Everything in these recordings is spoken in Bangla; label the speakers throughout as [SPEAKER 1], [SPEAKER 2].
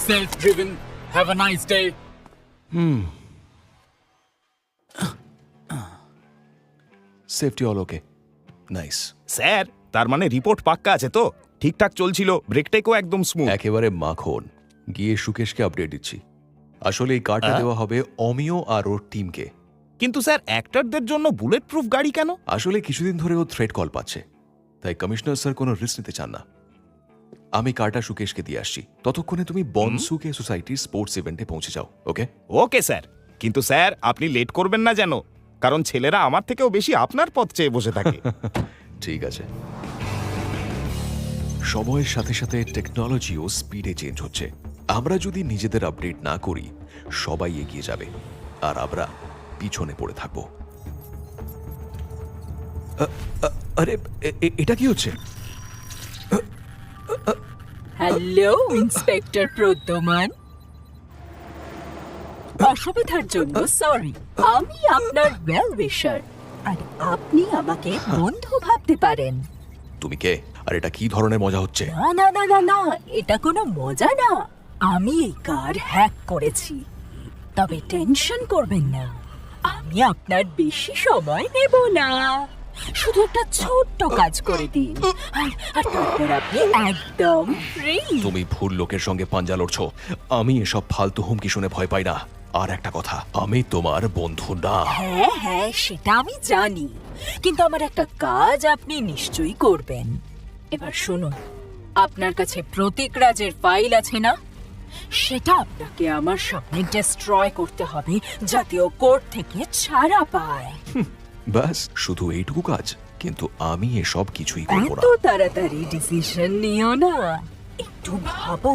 [SPEAKER 1] Safe driven. Have a nice day.
[SPEAKER 2] Safety all okay, nice.
[SPEAKER 3] Sir, তার মানে রিপোর্ট পাক্কা আছে তো? ঠিকঠাক চলছিল, ব্রেক টেকও একদম স্মুথ।
[SPEAKER 2] একেবারে মাখন। গিয়ে সুকেশকে আপডেট দিচ্ছি। আসলে এই কার্ডটা দেওয়া হবে অমিয় আর ওর টিমকে।
[SPEAKER 3] কিন্তু স্যার, অ্যাক্টরদের জন্য বুলেট প্রুফ গাড়ি কেন?
[SPEAKER 2] আসলে কিছুদিন ধরে ও থ্রেট কল পাচ্ছে, তাই কমিশনার স্যার কোনো রিস্ক নিতে চান না। আমি কার্ডটা সুকেশকে দিয়ে আসছি, ততক্ষণে তুমি বনসুকে সোসাইটির স্পোর্টস ইভেন্টে পৌঁছে যাও। ওকে
[SPEAKER 3] ওকে স্যার, কিন্তু স্যার আপনি লেট করবেন না যেন, কারণ ছেলেরা আমার থেকেও বেশি আপনার পথ চেয়ে বসে থাকে।
[SPEAKER 2] ঠিক আছে। সময়ের সাথে সাথে টেকনোলজিও স্পিডে চেঞ্জ হচ্ছে। আমরা যদি নিজেদের আপডেট না করি, সবাই এগিয়ে যাবে আর আমরা পিছনে পড়ে থাকবো। আরে এটা কি হচ্ছে?
[SPEAKER 4] হ্যালো ইন্সপেক্টর প্রদ্যমান, অসুবিধার জন্য সরি। আমি আপনার ওয়েল উইশার, আর আপনি আমাকে বন্ধু ভাবতে পারেন।
[SPEAKER 2] তুমি কে, আর এটা কি ধরনের মজা হচ্ছে?
[SPEAKER 4] না না না না না, এটা কোনো মজা না। আমি এই কার হ্যাক করেছি, তবে টেনশন করবেন না, আমি আপনার বেশি সময় নেব না। শুধু একটা ছোট্ট কাজ করে দিন, আর তারপর আপনি একদম ফ্রি।
[SPEAKER 2] তুমি ভুল লোকের সঙ্গে পাঞ্জা লড়ছো। আমি এসব ফালতু হুমকি শুনে ভয় পাই না। আর একটা কথা, আমি তোমার বন্ধু না।
[SPEAKER 4] হ্যাঁ হ্যাঁ, সেটা আমি জানি, কিন্তু আমার একটা কাজ আপনি নিশ্চয়ই করবেন। এবার শুনুন, আপনার কাছে প্রতীক রাজের ফাইল আছে না? সেটা আপনাকে আমার সামনে ডিস্ট্রয় করতে হবে, যাতে ও কোর্ট থেকে ছাড়া পায়।
[SPEAKER 2] ব্যাস, শুধু এইটুকু কাজ? কিন্তু আমি এসব কিছুই করব না।
[SPEAKER 4] এত তাড়াতাড়ি ডিসিশন নিও না, একটু ভাবো।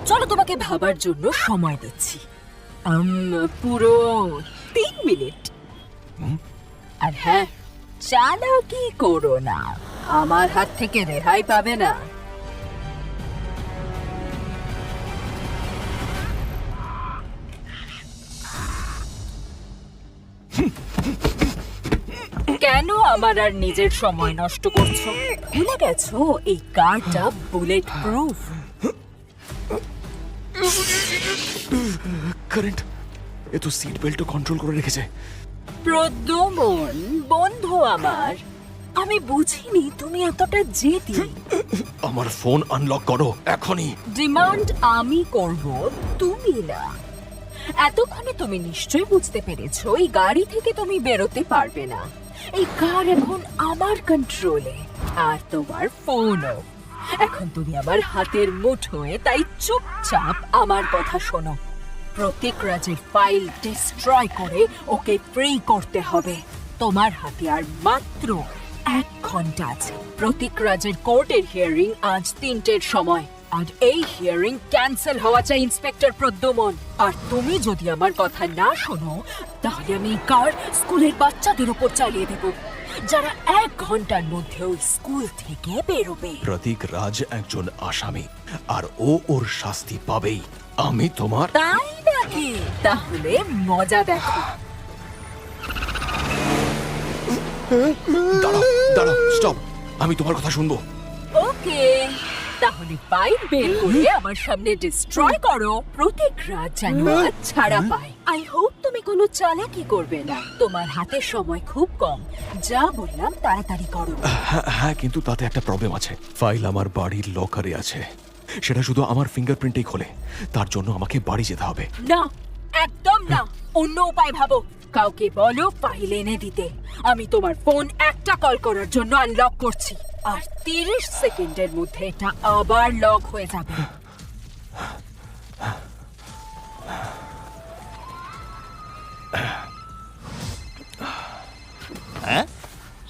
[SPEAKER 4] চলো, তোমাকে ভাবার জন্য সময় দিচ্ছি, পুরো 3 মিনিট। আর হ্যাঁ, চালাকি করো না, আমার হাত থেকে রেহাই পাবে না। কেন আমার আর নিজের সময় নষ্ট করছো? ভুলে গেছো এই কারটা বুলেট প্রুফ?
[SPEAKER 2] কারেন্ট, এ তো সিট বেল্টও কন্ট্রোল করে রেখেছে।
[SPEAKER 4] প্রদ্যুমন বন্ধু আমার, আমি বুঝিনি তুমি এতটা জেদি।
[SPEAKER 2] আমার ফোন আনলক করো এখনই।
[SPEAKER 4] ডিমান্ড আমি করব, তুমি না। এতক্ষণে তুমি নিশ্চয়ই বুঝতে পেরেছো এই গাড়ি থেকে তুমি বেরোতে পারবে না। এই কার এখন আমার কন্ট্রোলে, আর তোমার ফোনও। এখন তুমি আমার হাতের মুঠোয়, তাই চুপচাপ আমার কথা শোনো। প্রতীক রাজের ফাইল ডিস্ট্রয় করে ওকে ফ্রি করতে হবে। তোমার হাতে আর মাত্র 1 ঘন্টা আছে। প্রতীক রাজের কোর্টের হিয়ারিং আজ 3টের সময়, আর এই হিয়ারিং ক্যান্সেল হওয়া চাই ইন্সপেক্টর প্রদ্যুমন। আর তুমি যদি আমার কথা না শোনো, তাহলে আমি কার স্কুলের বাচ্চাদের উপর চালিয়ে দেব, যারা 1 ঘন্টার মধ্যে ওই স্কুল থেকে বেরোবে।
[SPEAKER 2] প্রতীক রাজ একজন আসামি, আর ও ওর শাস্তি পাবেই। আমি তোমার।
[SPEAKER 4] তাই নাকি? তাহলে মজা দেখো।
[SPEAKER 2] দাঁড়াও দাঁড়াও, স্টপ। আমি তোমার কথা শুনবো।
[SPEAKER 4] ওকে, তাহলে ফাইল বের করে আমার সামনে ডিস্ট্রয় করো। প্রতীক রাজ যেন আজ ছাড়া পায়। আই হোপ তুমি কোনো চালাকি করবে না। তোমার হাতে সময় খুব কম, যা বললাম তাড়াতাড়ি করো।
[SPEAKER 2] হ্যাঁ, কিন্তু তাতে একটা প্রবলেম আছে। ফাইল আমার বাড়ির লকারে আছে, সেটা শুধু আমার ফিঙ্গারপ্রিন্টেই খোলে। তার জন্য আমাকে বাড়ি যেতে হবে।
[SPEAKER 4] না, একদম না, অন্য উপায় ভাবো। কাউকে বলো ফাইল এনে দিতে। আমি তোমার ফোন একটা কল করার জন্য আনলক করছি, আর 30 সেকেন্ডের মধ্যে এটা আবার লক হয়ে যাবে।
[SPEAKER 3] হ্যাঁ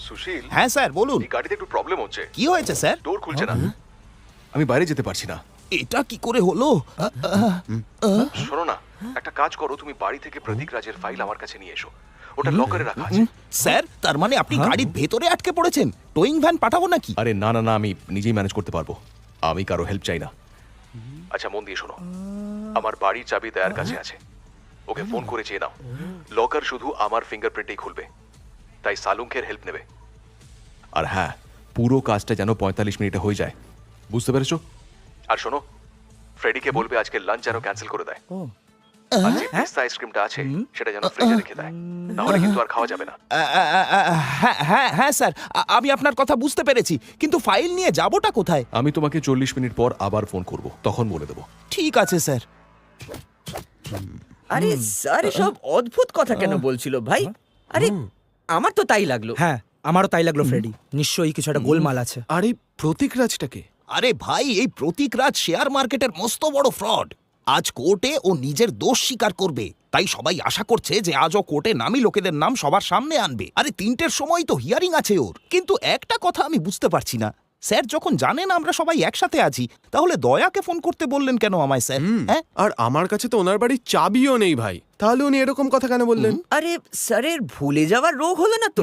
[SPEAKER 2] সুশীল।
[SPEAKER 3] হ্যাঁ স্যার, বলুন।
[SPEAKER 2] এই গাড়িতে একটু প্রবলেম হচ্ছে।
[SPEAKER 3] কি হয়েছে স্যার?
[SPEAKER 2] ডোর খুলছে না, আমি বাইরে যেতে পারছি না।
[SPEAKER 3] এটা কি করে হলো?
[SPEAKER 2] শোনো না, একটা কাজ করো, তুমি বাড়ি থেকে প্রতীক রাজের ফাইল আমার কাছে নিয়ে এসো। ওটা লকারে রাখা আছে।
[SPEAKER 3] স্যার, তার মানে আপনি গাড়ির ভেতরে আটকে পড়েছেন? টোয়িং ভ্যান পাঠাবো নাকি?
[SPEAKER 2] আরে না না না, আমি নিজেই ম্যানেজ করতে পারবো। আমি কারো হেল্প চাই না। আচ্ছা, মন দিয়ে শোনো, আমার বাড়ির চাবি দেয়ার কাছে আছে। ওকে ফোন করে চেয়ে নাও। লকার শুধু আমার ফিঙ্গারপ্রিন্টেই খুলবে, তাই সালুঙ্কের হেল্প নেবে। আর হ্যাঁ, পুরো কাজটা যেন 45 মিনিটে হয়ে যায়, বুঝতে পেরেছো? আর শোনো, ফ্রেডিকে বলবে আজকে লাঞ্চ যেন ক্যান্সেল করে দেয়।
[SPEAKER 5] ও
[SPEAKER 2] আর যে পিস্তা আইসক্রিমটা আছে সেটা যেন ফ্রিজে রেখে দেয়, নাহলে কিন্তু আর খাওয়া যাবে না।
[SPEAKER 3] হ্যাঁ হ্যাঁ স্যার, আমি আপনার কথা বুঝতে পেরেছি, কিন্তু ফাইল নিয়ে যাবোটা কোথায়?
[SPEAKER 2] আমি তোমাকে 40 মিনিট পর আবার ফোন করব, তখন বলে দেবো।
[SPEAKER 3] ঠিক আছে স্যার।
[SPEAKER 6] আরে স্যার এসব অদ্ভুত কথা কেন বলছিল ভাই? আরে আমার তো তাই লাগলো।
[SPEAKER 5] হ্যাঁ, আমারও তাই লাগলো ফ্রেডি। নিশ্চয়ই কিছু একটা গোলমাল আছে।
[SPEAKER 7] আর এই প্রতীক রাজটাকে
[SPEAKER 3] আরে ভাই, এই প্রতীক রাজ শেয়ার মার্কেটের মস্ত বড় ফ্রড। আজ কোর্টে ও নিজের দোষ স্বীকার করবে, তাই সবাই আশা করছে যে আজও কোর্টে নামী লোকেদের নাম সবার সামনে আনবে। আরে 3টের সময় তো হিয়ারিং আছে ওর। কিন্তু একটা কথা আমি বুঝতে পারছি না, স্যার যখন জানেন আমরা সবাই একসাথে আছি, তাহলে দয়াকে ফোন করতে বললেন কেন আমায় স্যার? হ্যাঁ,
[SPEAKER 7] আর আমার কাছে তো ওনার বাড়ির চাবিও নেই ভাই, তাহলে উনি এরকম কথা কেন বললেন?
[SPEAKER 6] আরে স্যারের ভুলে যাওয়ার রোগ হলো না তো?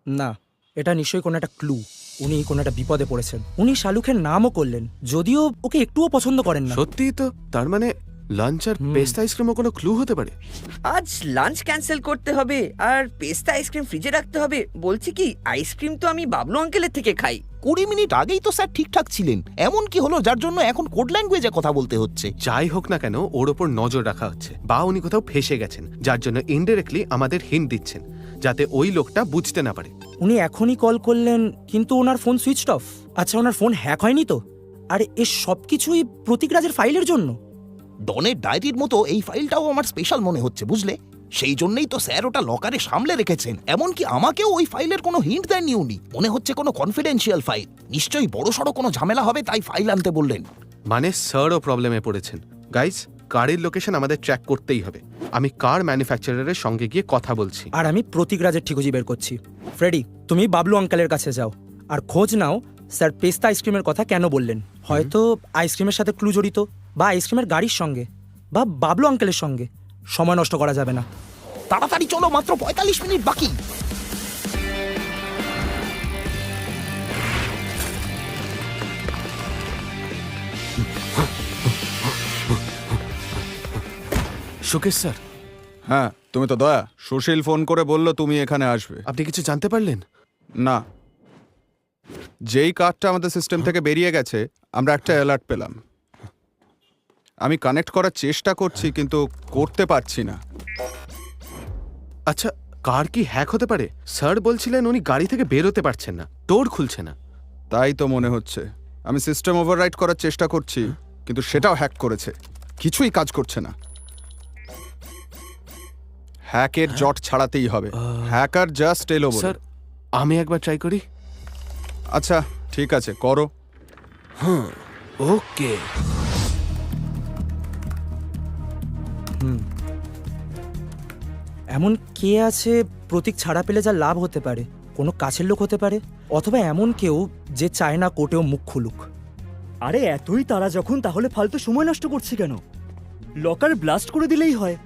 [SPEAKER 5] না, এটা নিশ্চয়ই কোনো একটা ক্লু। উনি কোনো একটা বিপদে পড়েছেন। উনি শালুখের নামও করলেন, যদিও ওকে একটুও পছন্দ করেন না।
[SPEAKER 7] সত্যিই তো, তার মানে লাঞ্চ আর পেস্তা আইসক্রিমও কোনো ক্লু হতে পারে।
[SPEAKER 6] আজ লাঞ্চ ক্যান্সেল করতে হবে আর পেস্তা আইসক্রিম ফ্রিজে রাখতে হবে। বলছি কি, আইসক্রিম তো আমি বাবলু আঙ্কেলের থেকে খাই।
[SPEAKER 3] 20 মিনিট আগেই তো স্যার ঠিকঠাক ছিলেন। এমন কি হলো যার জন্য এখন কোড ল্যাঙ্গুয়েজে কথা বলতে হচ্ছে?
[SPEAKER 7] যাই হোক না কেন, ওর ওপর নজর রাখা হচ্ছে, বা উনি কোথাও ফেসে গেছেন, যার জন্য ইনডাইরেক্টলি আমাদের হিন্ট দিচ্ছেন, যাতে ওই লোকটা বুঝতে না পারে।
[SPEAKER 5] উনি এখনই কল করলেন, কিন্তু ওনার ফোন সুইচড অফ। আচ্ছা, ওনার ফোন হ্যাক হয়নি তো? আর এ সব কিছুই প্রতীক রাজের ফাইলের জন্য।
[SPEAKER 3] ডনের ডায়েরির মতো এই ফাইলটাও আমার স্পেশাল মনে হচ্ছে, বুঝলে? সেই জন্যই তো স্যার ওটা লকারে সামলে রেখেছেন। এমনকি আমাকেও ওই ফাইলের কোনো হিন্ট দেননি উনি। মনে হচ্ছে কোনো কনফিডেন্সিয়াল ফাইল। নিশ্চয়ই বড়সড় কোনো ঝামেলা হবে, তাই ফাইল আনতে বললেন।
[SPEAKER 7] মানে স্যারও প্রবলেমে পড়েছেন। গাইস, কারের লোকেশন আমাদের ট্র্যাক করতেই হবে। আমি কার ম্যানুফ্যাকচারারের সঙ্গে গিয়ে কথা বলছি।
[SPEAKER 5] আর আমি প্রতীক রাজের ঠিকুজি বের করছি। ফ্রেডি, তুমি বাবলু আঙ্কেলের কাছে যাও আর খোঁজ নাও স্যার পেস্তা আইসক্রিমের কথা কেন বললেন। হয়তো আইসক্রিমের সাথে ক্লু জড়িত, বা আইসক্রিমের গাড়ির সঙ্গে, বা বাবলু আঙ্কেলের সঙ্গে। সময় নষ্ট করা যাবে না।
[SPEAKER 3] তাড়াতাড়ি চলো, মাত্র 45 মিনিট বাকি।
[SPEAKER 7] সুকেশ স্যার,
[SPEAKER 8] হ্যাঁ, তুমি তো দয়া। সুশীল ফোন করে বলল তুমি এখানে আসবে।
[SPEAKER 7] আপনি কিছু জানতে পারলেন?
[SPEAKER 8] না, যেই কার্ডটা আমাদের সিস্টেম থেকে বেরিয়ে গেছে, আমরা একটা অ্যালার্ট পেলাম। আমি কানেক্ট করার চেষ্টা করছি, কিন্তু করতে পারছি না।
[SPEAKER 7] আচ্ছা, কার কি হ্যাক হতে পারে? স্যার বলছিলেন উনি গাড়ি থেকে বের হতে পারছেন না, ডোর খুলছে না।
[SPEAKER 8] তাই তো মনে হচ্ছে। আমি সিস্টেম ওভাররাইট করার চেষ্টা করছি, কিন্তু সেটাও হ্যাক করেছে। কিছুই কাজ করছে না। হ্যাকের জট ছাড়াতেই হবে। হ্যাকার জাস্ট এলো বলে।
[SPEAKER 7] স্যার, আমি একবার ট্রাই করি।
[SPEAKER 8] আচ্ছা, ঠিক আছে, করো।
[SPEAKER 7] ওকে।
[SPEAKER 5] এমন কে আছে প্রতীক ছাড়া পেলে যা লাভ হতে পারে? কোনো কাছের লোক হতে পারে, অথবা এমন কেউ যে চায় না কোর্টেও মুখ খুলুক।
[SPEAKER 9] আরে এতই তারা যখন, তাহলে ফালতু সময় নষ্ট করছি কেন? লকার ব্লাস্ট করে দিলেই হয়।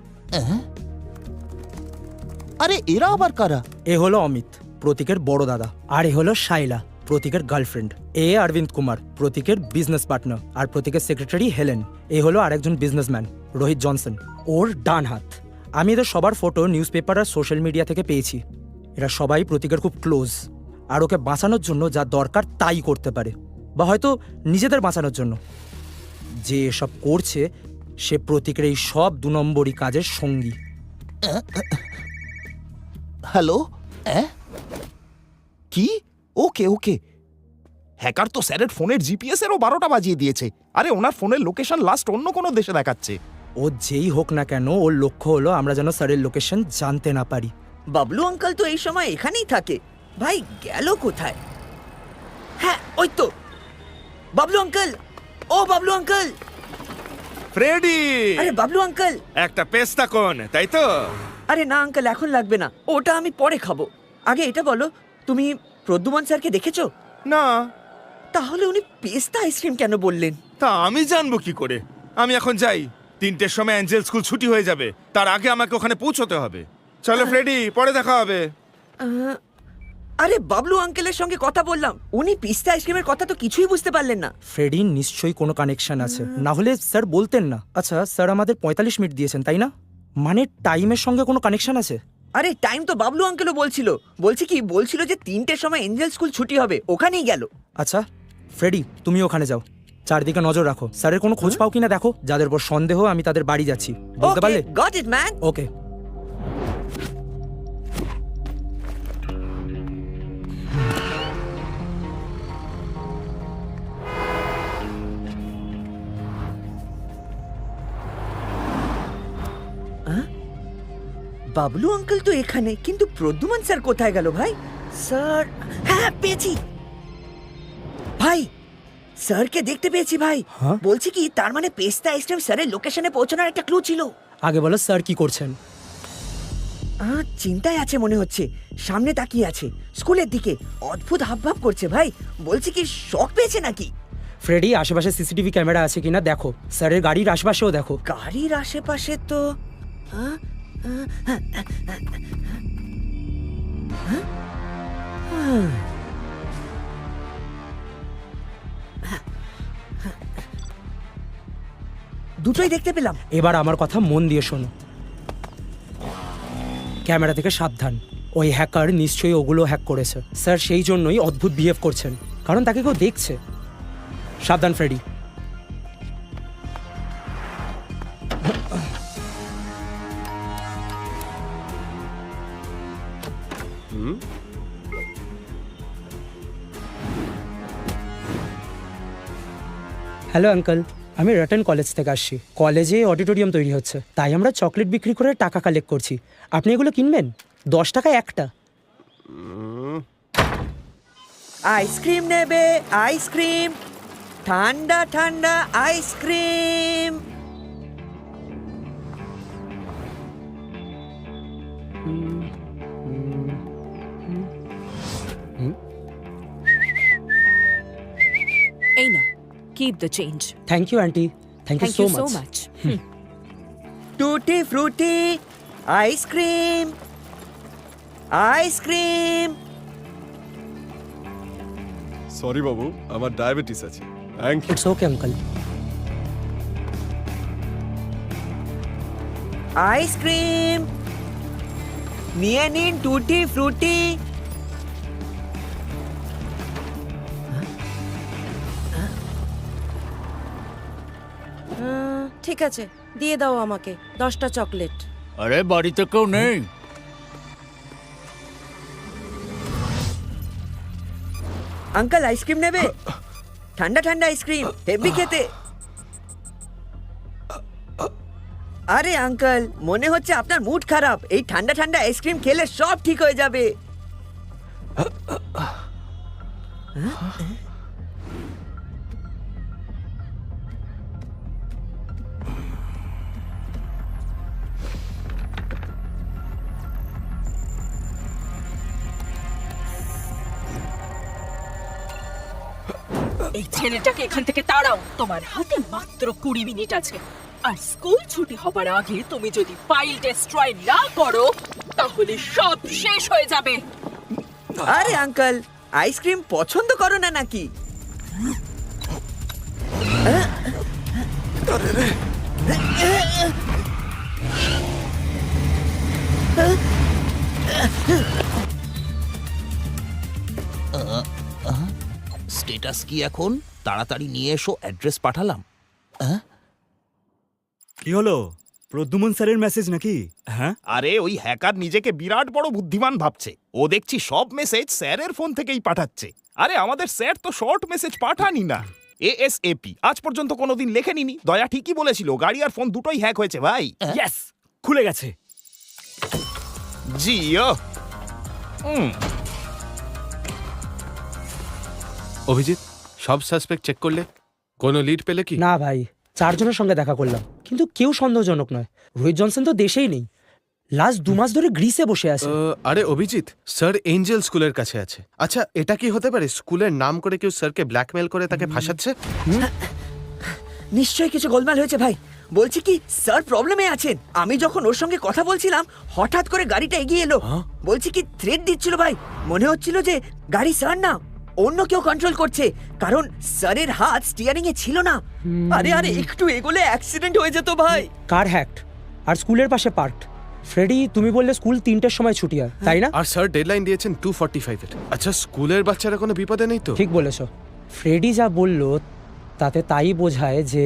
[SPEAKER 3] আরে এরা আবার কারা?
[SPEAKER 5] এ হলো অমিত, প্রতীকের বড় দাদা। আর এ হলো শাইলা, প্রতীকের গার্লফ্রেন্ড। এ অরবিন্দ কুমার, প্রতীকের বিজনেস পার্টনার। আর প্রতীকের সেক্রেটারি হেলেন। এ হলো আরেকজন বিজনেসম্যান, রোহিত জনসন, ওর ডান হাত। আমি এদের সবার ফটো নিউজ পেপার আর সোশ্যাল মিডিয়া থেকে পেয়েছি। এরা সবাই প্রতীকের খুব ক্লোজ, আর ওকে বাঁচানোর জন্য যা দরকার তাই করতে পারে, বা হয়তো নিজেদের বাঁচানোর জন্য। যে এসব করছে সে প্রতীকের এই সব 2 নম্বরই কাজের সঙ্গী।
[SPEAKER 3] হ্যালো, কি? ওকে ওকে। হ্যাকার তো স্যারের ফোনের জিপিএস এরও 12টা বাজিয়ে দিয়েছে। আরে ওনার ফোনের লোকেশন লাস্ট অন্য কোনো দেশে দেখাচ্ছে।
[SPEAKER 5] ও যেই হোক না কেন, ওর লক্ষ্য হলো আমরা যেন স্যারের লোকেশন জানতে না পারি।
[SPEAKER 6] বাবলু আঙ্কেল তো এই সময় এখানেই থাকে। ভাই গেল কোথায়? হ্যাঁ, ওই তো বাবলু আঙ্কেল। ও বাবলু আঙ্কেল।
[SPEAKER 3] ফ্রেডি,
[SPEAKER 6] আরে বাবলু আঙ্কেল।
[SPEAKER 3] একটা পেস্তা কোন, তাই তো?
[SPEAKER 6] আরে না আঙ্কেল, এখন লাগবে না, ওটা আমি পরে খাবো। আগে এটা বলো, তুমি প্রদ্যুমন স্যারকে দেখেছো?
[SPEAKER 3] না।
[SPEAKER 6] তাহলে উনি পেস্তা আইসক্রিম কেন বললেন?
[SPEAKER 10] তা আমি জানবো কি করে? আমি এখন যাই, 3টের সময় অ্যাঞ্জেল স্কুল ছুটি হয়ে যাবে, তার আগে আমাকে ওখানে পৌঁছতে হবে। চলো ফ্রেডি, পরে দেখা হবে।
[SPEAKER 6] আরে বাবলু আঙ্কেলের সঙ্গে কথা বললাম, উনি পিস্তা আইসক্রিমের কথা তো কিছুই বুঝতে পারলেন না।
[SPEAKER 5] ফ্রেডির নিশ্চয়ই কোনো কানেকশন আছে, না হলে স্যার বলতেন না। আচ্ছা, স্যার আমাদের 45 মিনিট দিয়েছেন, তাই না? মানে টাইমের সঙ্গে কোনো কানেকশন আছে?
[SPEAKER 6] আরে টাইম তো বাবলু আঙ্কেলও বলছিল যে 3টের সময় এঞ্জেল স্কুল ছুটি হবে, ওখানেই গেল।
[SPEAKER 5] আচ্ছা ফ্রেডি, তুমি ওখানে যাও। চারদিকে নজর রাখো, স্যারের কোনো খোঁজ পাও কিনা দেখো। যাদের উপর সন্দেহ আমি তাদের বাড়ি যাচ্ছি, বলতে পারলে?
[SPEAKER 6] Got it man.
[SPEAKER 5] Okay.
[SPEAKER 6] Bablu uncle তো এখানে, কিন্তু প্রদ্যুমান স্যার কোথায় গেল ভাই? স্যার, হ্যাঁ পেয়েছি ভাই, স্যারকে দেখতে পেয়েছি ভাই।
[SPEAKER 5] হ্যাঁ?
[SPEAKER 6] বলছি কি, তার মানে পেস্তা আইসক্রিম স্যারের লোকেশনে পৌঁছানোর একটা ক্লু ছিল।
[SPEAKER 5] আগে বলো স্যার কি করছেন?
[SPEAKER 6] চিন্তায় আছে মনে হচ্ছে, সামনে তাকিয়ে আছে, স্কুলের দিকে অদ্ভুত হাবভাব করছে ভাই। বলছি কি, শক পেয়েছে নাকি?
[SPEAKER 5] ফ্রেডি, আশেপাশে সিসিটিভি ক্যামেরা আছে কিনা দেখো, স্যারের গাড়ির আশেপাশেও দেখো।
[SPEAKER 6] গাড়ির আশেপাশে তো দুটোই দেখতে পেলাম।
[SPEAKER 5] এবার আমার কথা মন দিয়ে শোনো, ক্যামেরা থেকে সাবধান। ওই হ্যাকার নিশ্চয়ই ওগুলো হ্যাক করেছে। স্যার সেই জন্যই অদ্ভুত বিহেভ করছেন, কারণ তাকে কেউ দেখছে। সাবধান ফ্রেডি। হ্যালো আঙ্কেল, আমি রটন কলেজ থেকে আসছি। কলেজে অডিটোরিয়াম তৈরি হচ্ছে, তাই আমরা চকলেট বিক্রি করে টাকা কালেক্ট করছি। আপনি এগুলো কিনবেন? 10 টাকায় একটা।
[SPEAKER 6] আইসক্রিম নেবে? আইসক্রিম, ঠান্ডা ঠান্ডা আইসক্রিম।
[SPEAKER 4] এই নাও, keep the change.
[SPEAKER 5] Thank you aunty, thank you
[SPEAKER 4] thank
[SPEAKER 5] so
[SPEAKER 4] you so
[SPEAKER 5] much.
[SPEAKER 4] Much.
[SPEAKER 6] Tutti frutti ice cream, ice cream.
[SPEAKER 8] Sorry বাবু, আমার ডায়াবেটিস আছে। Thank you.
[SPEAKER 5] It's okay uncle.
[SPEAKER 6] Ice cream নিয়ে নিন, টুটি ফ্রুটি।
[SPEAKER 11] ঠিক আছে, দিয়ে দাও আমাকে 10টা চকলেট।
[SPEAKER 1] আরে বাড়িতে কেউ নেই?
[SPEAKER 6] আঙ্কেল আইসক্রিম নেবে? ঠান্ডা ঠান্ডা আইসক্রিম, হেভি খেতে। আরে আঙ্কেল, মনে হচ্ছে আপনার মুড খারাপ। এই ঠান্ডা ঠান্ডা আইসক্রিম খেলে সব ঠিক হয়ে যাবে।
[SPEAKER 4] এই ছেলেটাকে এখান থেকে তাড়াও। তোমার হাতে মাত্র 20 মিনিট আছে, আর স্কুল ছুটি হবার আগে তুমি যদি ফাইল ডেস্ট্রয় না করো তাহলে সব শেষ হয়ে যাবে।
[SPEAKER 6] আরে আঙ্কেল, আইসক্রিম পছন্দ করো না নাকি?
[SPEAKER 3] স্ট্যাটাস কি এখন? তাড়াতাড়ি নিয়ে এসো, অ্যাড্রেস পাঠালাম।
[SPEAKER 9] কি হলো? প্রদ্যুমন স্যারের মেসেজ নাকি? হ্যাঁ,
[SPEAKER 3] আরে ওই হ্যাকার নিজেকে বিরাট বড় বুদ্ধিমান ভাবছে। ও দেখছি সব মেসেজ স্যারের ফোন থেকেই পাঠাচ্ছে। আরে আমাদের স্যার তো শর্ট মেসেজ পাঠানি না, ASAP আজ পর্যন্ত কোনোদিন লেখেনি। দয়া ঠিকই বলেছিল, গাড়ি আর ফোন দুটোই হ্যাক হয়েছে ভাই।
[SPEAKER 9] ইয়েস, খুলে গেছে।
[SPEAKER 3] জিও।
[SPEAKER 7] অভিজিৎ, সব সাসপেক্ট চেক করলে? কোনো লিড পেলে কি?
[SPEAKER 5] না ভাই, 4 জনের সঙ্গে দেখা করলাম, কিন্তু কেউ সন্দেহজনক নয়। রোহিত জনসন তো দেশেই নেই, লাস্ট 2 মাস ধরে গ্রিসে বসে আছে।
[SPEAKER 7] আরে অভিজিৎ, স্যার এঞ্জেল স্কুলের কাছে আছে। আচ্ছা, এটা কি হতে পারে স্কুলের নাম করে কেউ স্যারকে ব্ল্যাকমেল করে তাকে ফাঁসাচ্ছে?
[SPEAKER 6] নিশ্চয়ই কিছু গোলমাল হয়েছে ভাই। বলছি কি, স্যার প্রবলেমে আছেন। আমি যখন ওর সঙ্গে কথা বলছিলাম, হঠাৎ করে গাড়িটা এগিয়ে এলো। বলছি কি, থ্রেট দিচ্ছিল ভাই। মনে হচ্ছিল যে গাড়ি স্যার না, অন্য কেউ কন্ট্রোল করছে, কারণ স্যারের হাত স্টিয়ারিং এ ছিল না। আরে আরে, একটু এগোলে অ্যাক্সিডেন্ট হয়ে যেত ভাই।
[SPEAKER 5] কার হ্যাকড আর স্কুলের পাশে পার্কড। ফ্রেডি, তুমি বললে স্কুল 3টের সময় ছুটি হয়, তাই না?
[SPEAKER 7] আর স্যার ডেডলাইন দিয়েছেন 2:45 এর। আচ্ছা, স্কুলের বাচ্চারা কোনো বিপদে নেই তো?
[SPEAKER 5] ঠিক বলেছো। ফ্রেডি যা বললো তাতে তাই বোঝায় যে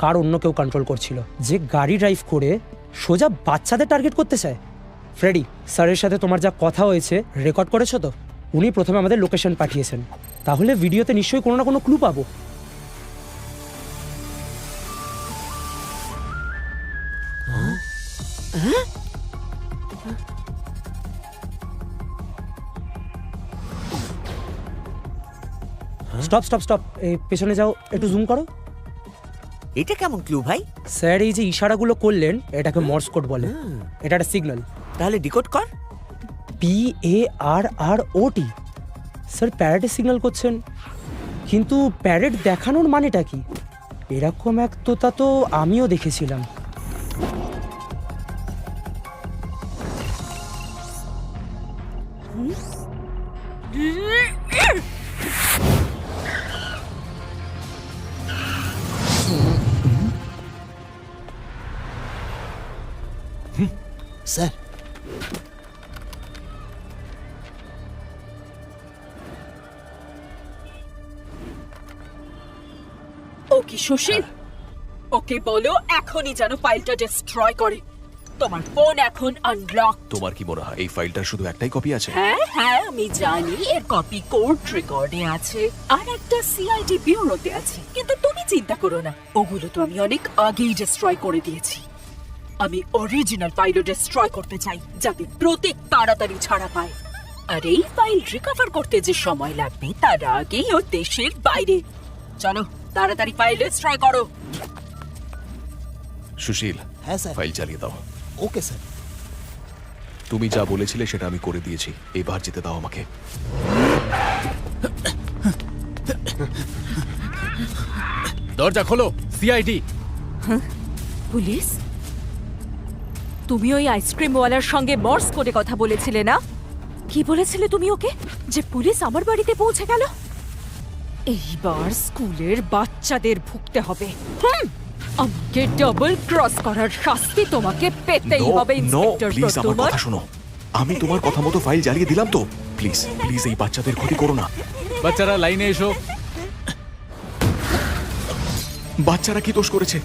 [SPEAKER 5] কার অন্য কেউ কন্ট্রোল করছিল, যে গাড়ি ড্রাইভ করে সোজা বাচ্চাদের টার্গেট করতে চায়। ফ্রেডি, স্যারের সাথে তোমার যা কথা হয়েছে রেকর্ড করেছো তো? উনি প্রথমে আমাদের লোকেশন পাঠিয়েছেন, তাহলে ভিডিওতে নিশ্চয়ই কোনো না কোনো ক্লু পাবো। স্টপ স্টপ স্টপ, এই পেছনে যাও, একটু জুম করো।
[SPEAKER 6] এটা কেমন ক্লু ভাই?
[SPEAKER 5] স্যার এই যে ইশারাগুলো করলেন এটাকে মর্স কোড বলে। এটা একটা সিগন্যাল।
[SPEAKER 6] তাহলে ডিকোড কর।
[SPEAKER 5] PARROT। স্যার প্যারেডে সিগন্যাল করছেন, কিন্তু প্যারেড দেখানোর মানেটা কি? এরকম এক তোতা তো আমিও দেখেছিলাম।
[SPEAKER 3] স্যার,
[SPEAKER 4] ও কি সুশীল? ওকে বলো এখনই যেন ফাইলটা ডিস্ট্রয় করে। তোমার ফোন এখন আনলক।
[SPEAKER 2] তোমার কি মনে হয় এই ফাইলটার শুধু একটাই কপি আছে?
[SPEAKER 4] হ্যাঁ হ্যাঁ, আমি জানি এর কপি কোর্ট রেকর্ডে আছে আর একটা সিআইডি ব্যুরোতে আছে, কিন্তু তুমি চিন্তা করো না, ওগুলো তো আমি অনেক আগেই ডিস্ট্রয় করে দিয়েছি। আমি অরিজিনাল ফাইলও ডিস্ট্রয় করতে চাই, যাতে প্রত্যেক তাড়াতাড়ি ছাড়া পায়। আর এই ফাইল রিকভার করতে যে সময় লাগবে তার আগেই ও দেশের বাইরে। চলো তাড়াতাড়ি ফাইল ডিস্ট্রয় করো।
[SPEAKER 2] সুশীল,
[SPEAKER 3] হ্যাঁ স্যার।
[SPEAKER 2] ফাইল চালিয়ে দাও।
[SPEAKER 3] Okay sir.
[SPEAKER 2] তুমি যা বলেছিলে সেটা আমি করে দিয়েছি, এবার যেতে দাও আমাকে।
[SPEAKER 1] দরজা খোলো, সিআইডি।
[SPEAKER 4] পুলিশ? তুমি ওই আইসক্রিমওয়ালার সঙ্গে মর্স কোডে কথা বলেছিলে না? কি বলেছিলে তুমি ওকে? যে পুলিশ আমার বাড়িতে পৌঁছে গেল? এইবার স্কুলের বাচ্চাদের ভুগতে হবে। আমাকে ডাবল ক্রস করার শাস্তি তোমাকে পেতেই হবে ইন্সপেক্টর
[SPEAKER 2] প্লিজ আমার
[SPEAKER 4] প্রদ্যুম্ন।
[SPEAKER 2] কথা শোনো, আমি তোমার কথা মতো ফাইল জ্বালিয়ে দিলাম তো। প্লিজ প্লিজ এই বাচ্চাদের ক্ষতি করো না।
[SPEAKER 1] বাচ্চারা লাইনে এসো।
[SPEAKER 2] বাচ্চারা কি দোষ করেছে?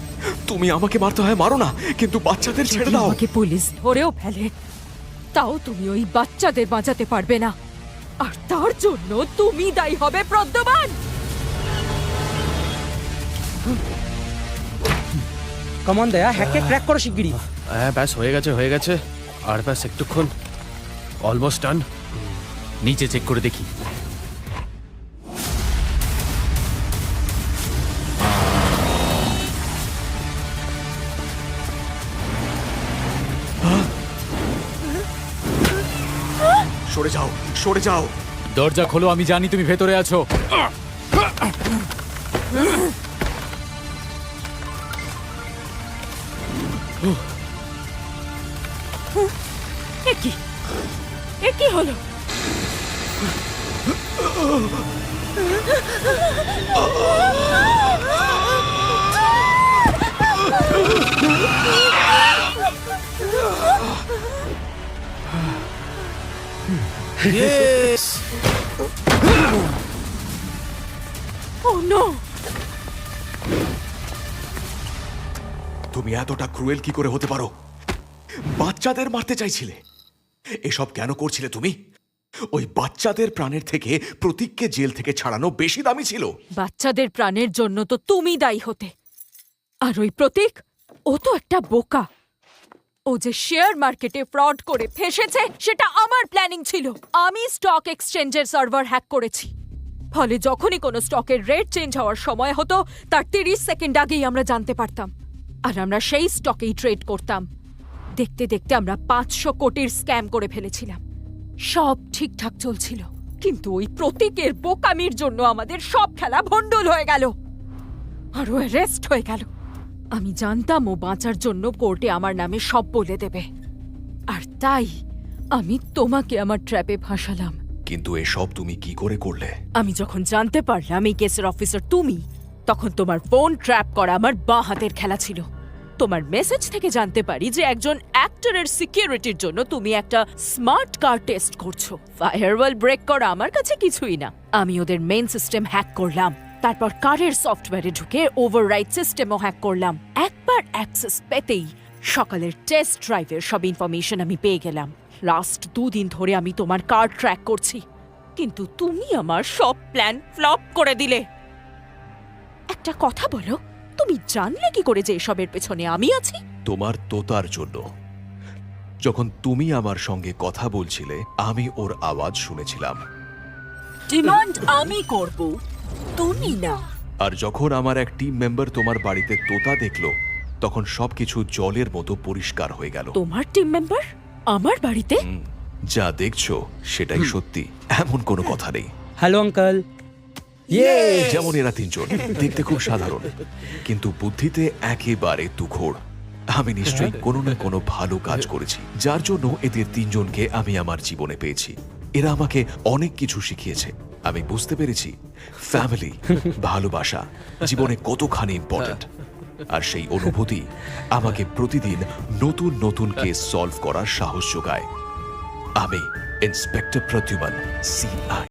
[SPEAKER 2] তুমি আমাকে মারতে হয় মারো না, কিন্তু বাচ্চাদের ছেড়ে
[SPEAKER 4] যদি
[SPEAKER 2] দাও।
[SPEAKER 4] আমাকে পুলিশ ধরেও ফেলে তাও তুমি ওই বাচ্চাদের বাঁচাতে পারবে না, আর তার জন্য তুমি দায়ী হবে প্রদ্যুম্ন।
[SPEAKER 5] কমন দেয়া, হ্যাককে ক্র্যাক করো শিগগিরই।
[SPEAKER 7] হ্যাঁ ব্যাস হয়ে গেছে হয়ে গেছে, আর ব্যাস একটুক্ষণ, অলমোস্ট ডান।
[SPEAKER 1] নিচে চেক করে দেখি।
[SPEAKER 2] সরে যাও, সরে যাও।
[SPEAKER 1] দরজা খোলো, আমি জানি তুমি ভেতরে আছো।
[SPEAKER 4] এ কি হলো? Oh no!
[SPEAKER 2] তুমি এতটা ক্রুয়েল কি করে হতে পারো? বাচ্চাদের মারতে চাইছিলে? এসব কেন করছিলে তুমি? ওই বাচ্চাদের প্রাণের থেকে প্রতীককে জেল থেকে ছাড়ানো বেশি দামি ছিল।
[SPEAKER 4] বাচ্চাদের প্রাণের জন্য তো তুমি দায়ী হতে। আর ওই প্রতীক, ও তো একটা বোকা। ও যে শেয়ার মার্কেটে ফ্রড করে ফেসেছে সেটা আমার প্ল্যানিং ছিল। আমি স্টক এক্সচেঞ্জের সার্ভার হ্যাক করেছি, ফলে যখনই কোনো স্টকের রেট চেঞ্জ হওয়ার সময় হতো তার 30 সেকেন্ড আগেই আমরা জানতে পারতাম, আর আমরা সেই স্টকেই ট্রেড করতাম। দেখতে দেখতে আমরা 500 কোটির স্ক্যাম করে ফেলেছিলাম। সব ঠিকঠাক চলছিল, কিন্তু ওই প্রতীকের বোকামির জন্য আমাদের সব খেলা ভণ্ডুল হয়ে গেল, আর ও অ্যারেস্ট হয়ে গেল। আমি জানতাম ও বাঁচার জন্য কোর্টে আমার নামে সব বলে দেবে, আর তাই আমি তোমাকে আমার ট্র্যাপে ফাঁসালাম।
[SPEAKER 2] কিন্তু এসব তুমি কি করে করলে?
[SPEAKER 4] আমি যখন জানতে পারলাম এই কেসের অফিসার তুমি, তখন তোমার ফোন ট্র্যাপ করা আমার বাঁ হাতের খেলা ছিল। তোমার মেসেজ থেকে জানতে পারি যে একজন অ্যাক্টরের সিকিউরিটির জন্য তুমি একটা স্মার্ট কার টেস্ট করছো। ফায়ারওয়াল ব্রেক করা আমার কাছে কিছুই না। আমি ওদের মেইন সিস্টেম হ্যাক করলাম, তারপর কারের সফটওয়্যারে ঢুকে ওভাররাইড সিস্টেমও হ্যাক করলাম। একবার অ্যাক্সেস পেতেই সকালের টেস্ট ড্রাইভের সব ইনফরমেশন আমি পেয়ে গেলাম। লাস্ট 2 দিন ধরে আমি তোমার কার ট্র্যাক করছি, কিন্তু তুমি আমার সব প্ল্যান ফ্লপ করে দিলে। একটা কথা বলো, তুমি জানলে কি করে যে এসবের পেছনে আমি আছি?
[SPEAKER 2] তোমার তোতার জন্য। যখন তুমি আমার সঙ্গে কথা বলছিলে আমি ওর আওয়াজ শুনেছিলাম,
[SPEAKER 4] ডিমান্ড আমি করব, তুমি না।
[SPEAKER 2] আর যখন আমার এক টিম মেম্বার তোমার বাড়িতে তোতা দেখলো তখন সবকিছু জলের মতো পরিষ্কার হয়ে গেল।
[SPEAKER 4] তোমার টিম মেম্বার আমার বাড়িতে?
[SPEAKER 2] যা দেখছো সেটাই সত্যি, এমন কোনো কথা নেই।
[SPEAKER 5] Hello uncle.
[SPEAKER 2] যেমন এরা 3 জন দেখতে খুব সাধারণ, কিন্তু বুদ্ধিতে একেবারে তুখোড়। আমি নিশ্চয়ই কোনো না কোনো ভালো কাজ করেছি, যার জন্য এদের 3 জনকে আমি আমার জীবনে পেয়েছি। এরা আমাকে অনেক কিছু শিখিয়েছে। আমি বুঝতে পেরেছি ফ্যামিলি, ভালোবাসা জীবনে কতখানি ইম্পর্ট্যান্ট। আর সেই অনুভূতি আমাকে প্রতিদিন নতুন নতুন কেস সলভ করার সাহস যোগায়। আমি ইন্সপেক্টর প্রদ্যুম্ন, CI।